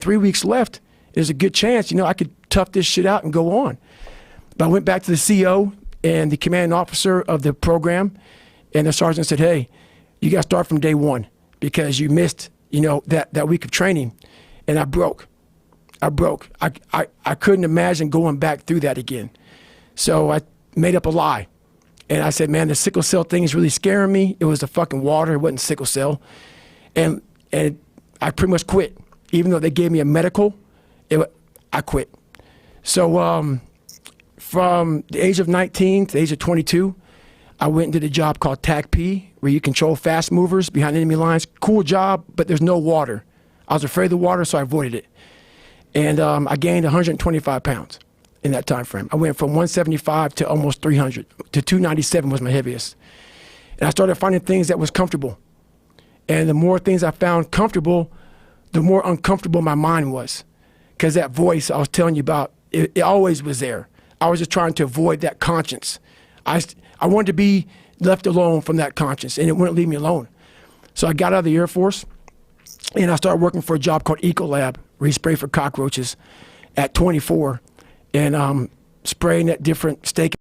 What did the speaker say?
3 weeks left. There's a good chance, I could tough this shit out and go on. But I went back to the CO and the commanding officer of the program, and the sergeant said, hey, you got to start from day one because you missed, that week of training. And I broke. I couldn't imagine going back through that again. So I made up a lie. And I said, man, the sickle cell thing is really scaring me. It was the fucking water. It wasn't sickle cell. And I pretty much quit. Even though they gave me a medical, I quit. So from the age of 19 to the age of 22, I went and did a job called TAC-P, where you control fast movers behind enemy lines. Cool job, but there's no water. I was afraid of the water, so I avoided it. And I gained 125 pounds in that time frame. I went from 175 to almost 300, to 297 was my heaviest. And I started finding things that was comfortable. And the more things I found comfortable, the more uncomfortable my mind was. Because that voice I was telling you about, it always was there. I was just trying to avoid that conscience. I wanted to be left alone from that conscience, and it wouldn't leave me alone. So I got out of the Air Force, and I started working for a job called Ecolab, where you spray for cockroaches at 24, and spraying at different steak